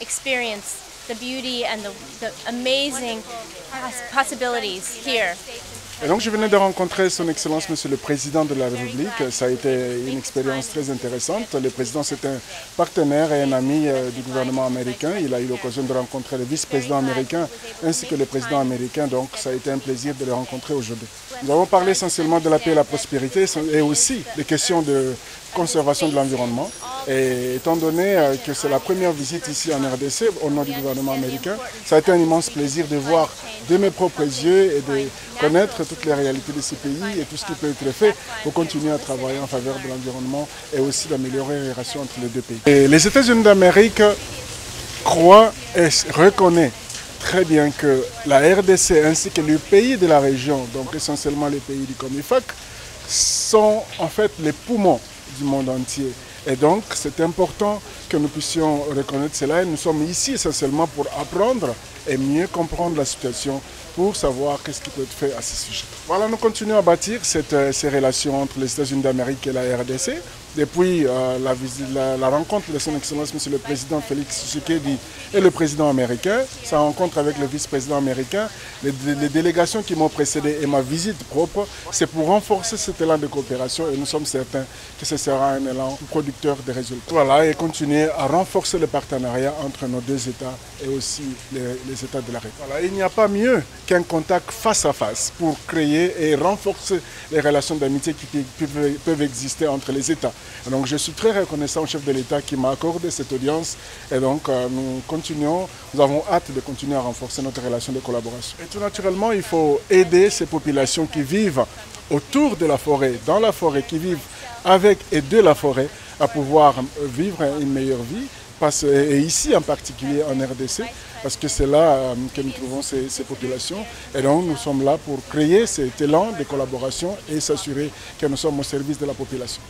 experience the beauty and the amazing possibilities here. Et donc je venais de rencontrer son Excellence Monsieur le Président de la République. Ça a été une expérience très intéressante. Le Président c'est un partenaire et un ami du gouvernement américain. Il a eu l'occasion de rencontrer le vice-président américain ainsi que le président américain. Donc ça a été un plaisir de les rencontrer aujourd'hui. Nous avons parlé essentiellement de la paix et la prospérité et aussi des questions de conservation de l'environnement. Et étant donné que c'est la première visite ici en RDC au nom du gouvernement américain, ça a été un immense plaisir de voir de mes propres yeux et de connaître toutes les réalités de ce pays et tout ce qui peut être fait pour continuer à travailler en faveur de l'environnement et aussi d'améliorer les relations entre les deux pays. Et les États-Unis d'Amérique croient et reconnaissent très bien que la RDC ainsi que les pays de la région, donc essentiellement les pays du COMIFAC, sont en fait les poumons du monde entier. Et donc, c'est important que nous puissions reconnaître cela. Et nous sommes ici essentiellement pour apprendre et mieux comprendre la situation pour savoir qu'est-ce qui peut être fait à ce sujet. Voilà, nous continuons à bâtir ces relations entre les États-Unis d'Amérique et la RDC. Depuis la rencontre de son Excellence Monsieur le Président Félix Tshisekedi et le président américain, sa rencontre avec le vice-président américain, les délégations qui m'ont précédé et ma visite propre, c'est pour renforcer cet élan de coopération et nous sommes certains que ce sera un élan producteur de résultats. Voilà, et continuer à renforcer le partenariat entre nos deux États et aussi les États de la République. Voilà, il n'y a pas mieux qu'un contact face à face pour créer et renforcer les relations d'amitié qui peuvent exister entre les États. Donc je suis très reconnaissant au chef de l'État qui m'a accordé cette audience et donc nous avons hâte de continuer à renforcer notre relation de collaboration. Et tout naturellement, il faut aider ces populations qui vivent autour de la forêt, dans la forêt, qui vivent avec et de la forêt, à pouvoir vivre une meilleure vie. Et ici en particulier en RDC, parce que c'est là que nous trouvons ces populations. Et donc nous sommes là pour créer cet élan de collaboration et s'assurer que nous sommes au service de la population.